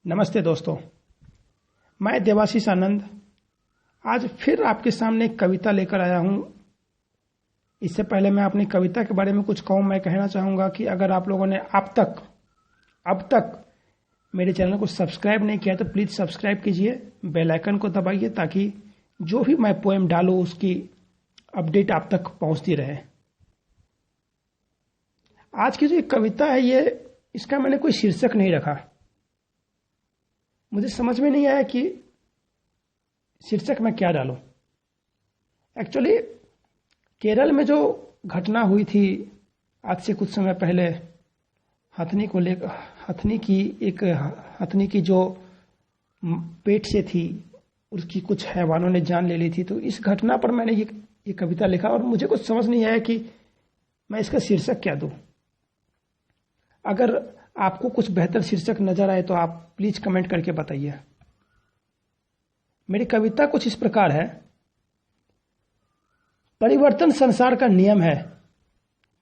नमस्ते दोस्तों, मैं देवाशीष आनंद आज फिर आपके सामने एक कविता लेकर आया हूं। इससे पहले मैं अपनी कविता के बारे में कुछ कहूं, मैं कहना चाहूंगा कि अगर आप लोगों ने अब तक मेरे चैनल को सब्सक्राइब नहीं किया तो प्लीज सब्सक्राइब कीजिए, बेल आइकन को दबाइए ताकि जो भी मैं पोएम डालूं उसकी अपडेट आप तक पहुंचती रहे। आज की जो एक कविता है इसका मैंने कोई शीर्षक नहीं रखा। मुझे समझ में नहीं आया कि शीर्षक मैं क्या डालूं। एक्चुअली केरल में जो घटना हुई थी आज से कुछ समय पहले, हथनी की जो पेट से थी उसकी कुछ हैवानों ने जान ले ली थी, तो इस घटना पर मैंने ये कविता लिखा और मुझे कुछ समझ नहीं आया कि मैं इसका शीर्षक क्या दूं। अगर आपको कुछ बेहतर शीर्षक नजर आए तो आप प्लीज कमेंट करके बताइए। मेरी कविता कुछ इस प्रकार है। परिवर्तन संसार का नियम है,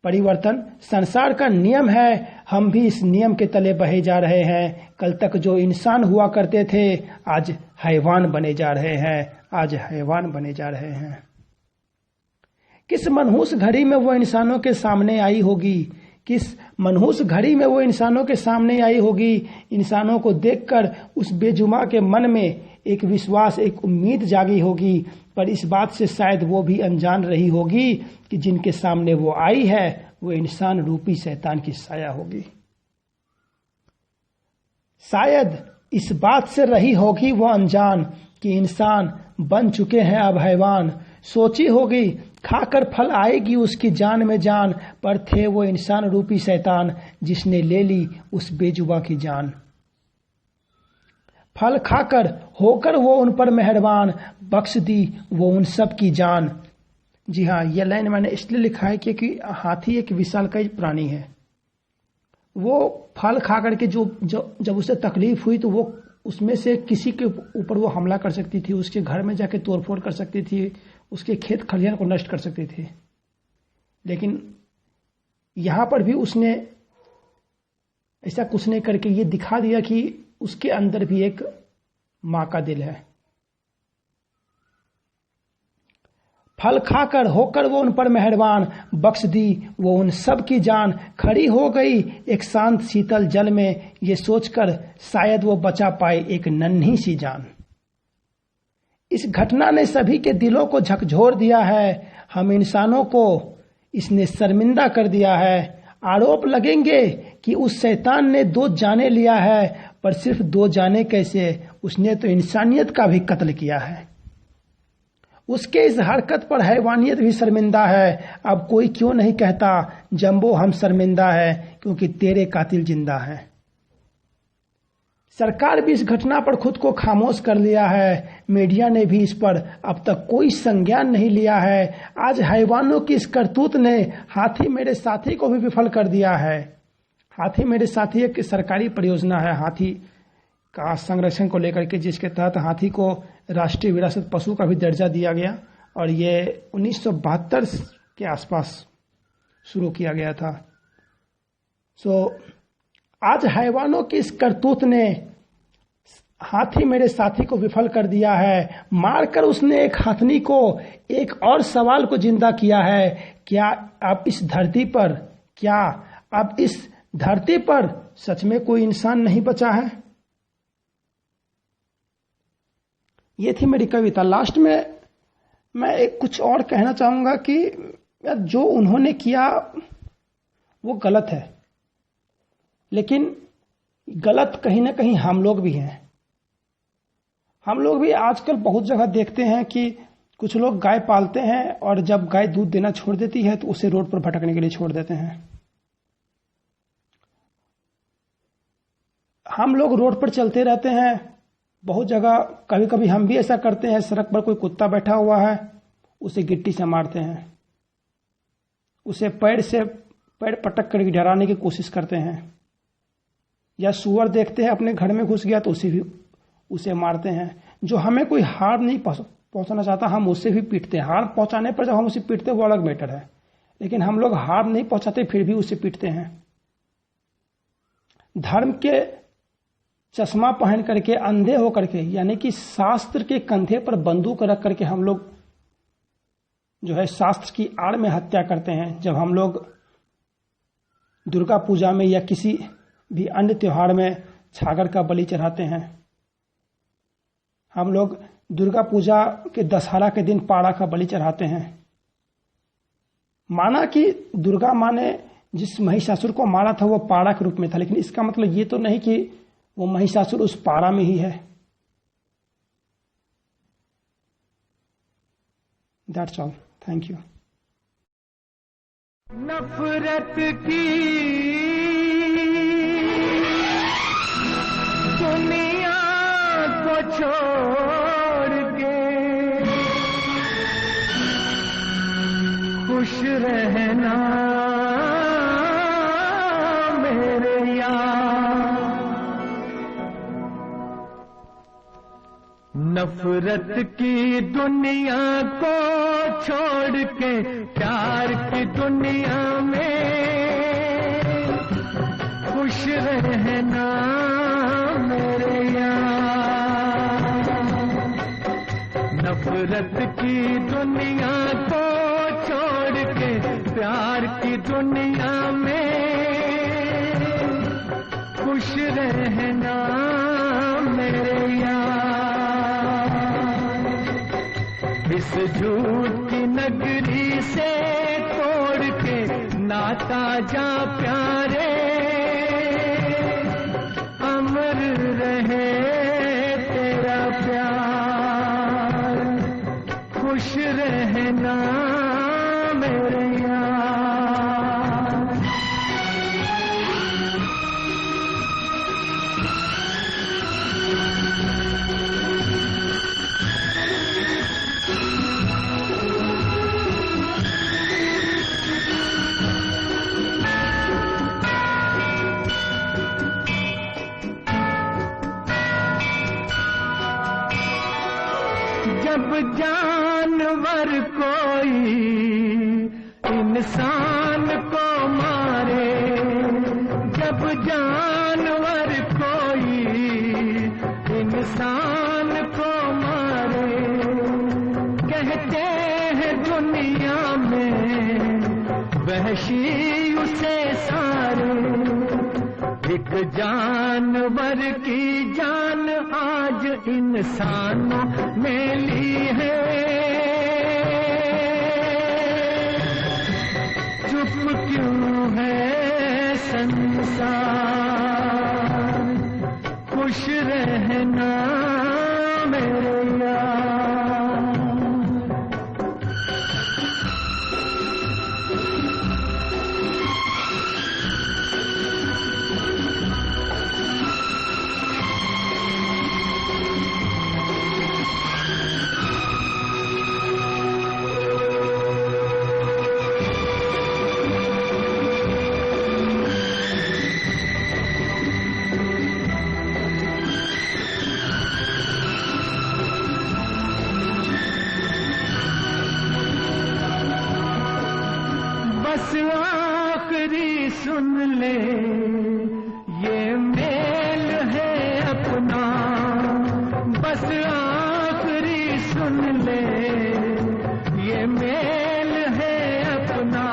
परिवर्तन संसार का नियम है, हम भी इस नियम के तले बहे जा रहे हैं। कल तक जो इंसान हुआ करते थे आज हैवान बने जा रहे हैं, किस मनहूस घड़ी में वो इंसानों के सामने आई होगी, इंसानों को देखकर उस बेजुमा के मन में एक विश्वास, एक उम्मीद जागी होगी। पर इस बात से शायद वो भी अनजान रही होगी कि जिनके सामने वो आई है वो इंसान रूपी शैतान की साया होगी। शायद इस बात से रही होगी वो अनजान कि इंसान बन चुके हैं अब हैवान। सोची होगी खाकर फल आएगी उसकी जान में जान, पर थे वो इंसान रूपी शैतान जिसने ले ली उस बेजुबा की जान। फल खाकर होकर वो उन पर मेहरबान, बख्श दी वो उन सब की जान। जी हाँ, यह लाइन मैंने इसलिए लिखा है क्योंकि हाथी एक विशालकाय प्राणी है। वो फल खाकर के जब उसे तकलीफ हुई तो वो उसमें से किसी के ऊपर वो हमला कर सकती थी, उसके घर में जाके तोड़फोड़ कर सकती थी, उसके खेत खलिहान को नष्ट कर सकती थी। लेकिन यहां पर भी उसने ऐसा कुछ नहीं करके ये दिखा दिया कि उसके अंदर भी एक मां का दिल है। फल खाकर होकर वो उन पर मेहरबान, बख्श दी वो उन सब की जान। खड़ी हो गई एक शांत शीतल जल में, ये सोचकर शायद वो बचा पाए एक नन्ही सी जान। इस घटना ने सभी के दिलों को झकझोर दिया है, हम इंसानों को इसने शर्मिंदा कर दिया है। आरोप लगेंगे कि उस शैतान ने 2 जाने लिया है, पर सिर्फ 2 जाने कैसे, उसने तो इंसानियत का भी कत्ल किया है। उसके इस हरकत पर हैवानियत भी शर्मिंदा है। अब कोई क्यों नहीं कहता जंबो हम शर्मिंदा है, क्योंकि तेरे कातिल जिंदा है। सरकार भी इस घटना पर खुद को खामोश कर लिया है, मीडिया ने भी इस पर अब तक कोई संज्ञान नहीं लिया है। आज हैवानों की इस करतूत ने हाथी मेरे साथी को भी विफल कर दिया है। हाथी मेरे साथी एक सरकारी परियोजना है हाथी का संरक्षण को लेकर के, जिसके तहत हाथी को राष्ट्रीय विरासत पशु का भी दर्जा दिया गया और ये 1972 के आसपास शुरू किया गया था। आज हैवानों की इस करतूत ने हाथी मेरे साथी को विफल कर दिया है। मारकर उसने एक हथनी को एक और सवाल को जिंदा किया है। क्या अब इस धरती पर सच में कोई इंसान नहीं बचा है? ये थी मेरी कविता। लास्ट में मैं एक कुछ और कहना चाहूंगा कि जो उन्होंने किया वो गलत है, लेकिन गलत कहीं ना कहीं हम लोग भी हैं। हम लोग भी आजकल बहुत जगह देखते हैं कि कुछ लोग गाय पालते हैं और जब गाय दूध देना छोड़ देती है तो उसे रोड पर भटकने के लिए छोड़ देते हैं। हम लोग रोड पर चलते रहते हैं बहुत जगह, कभी कभी हम भी ऐसा करते हैं। सड़क पर कोई कुत्ता बैठा हुआ है, उसे गिट्टी से मारते हैं, उसे पैर पटक कर डराने की कोशिश करते हैं। या सुअर देखते हैं अपने घर में घुस गया तो उसे मारते हैं। जो हमें कोई हार्म नहीं पहुंचाना चाहता हम उसे भी पीटते हैं। हार्म पहुंचाने पर जब हम उसे पीटते हैं वो अलग मैटर है, लेकिन हम लोग हार्म नहीं पहुंचाते फिर भी उसे पीटते हैं। धर्म के चश्मा पहन करके, अंधे होकर के, यानी कि शास्त्र के कंधे पर बंदूक रख करके हम लोग जो है शास्त्र की आड़ में हत्या करते हैं। जब हम लोग दुर्गा पूजा में या किसी भी अन्य त्योहार में छागर का बलि चढ़ाते हैं, हम लोग दुर्गा पूजा के दशहरा के दिन पाड़ा का बलि चढ़ाते हैं। माना कि दुर्गा माँ ने जिस महिषासुर को मारा था वो पाड़ा के रूप में था, लेकिन इसका मतलब ये तो नहीं कि वो महिषासुर उस पाड़ा में ही है। That's all, thank you. नफरत की दुनिया को छोड़ के खुश रहना मेरे यार। नफरत की दुनिया को छोड़ के प्यार की दुनिया में खुश रहना मेरे यार। नफरत की दुनिया को छोड़ के प्यार की दुनिया में खुश रहना मेरे यार। इस झूठ की नगरी से तोड़ के नाता जा प्यारे, अमर रहे तेरा प्यार। खुश रहना मेरे यार। जब जानवर कोई इंसान को मारे, जब जानवर कोई इंसान को मारे, कहते हैं दुनिया में वहशी उसे सारे। एक जानवर की जान आज इंसानों में ली है, चुप क्यों है संसार। खुश रहना मेरे यार। बस आखिरी सुन ले ये मेल है अपना। बस आखिरी सुन ले ये मेल है अपना।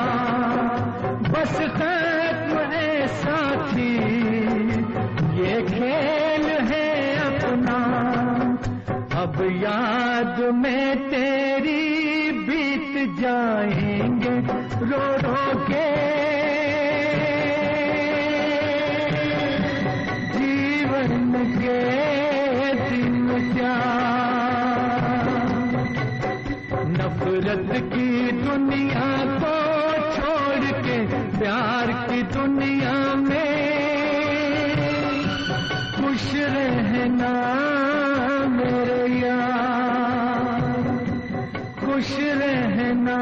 बस खत्म है साथी ये खेल है अपना। अब याद में तेरी बीत जाएंगे रो रो के जीवन के दिन चार। नफरत की दुनिया को छोड़ के प्यार की दुनिया में खुश रहना मेरे यार। खुश रहना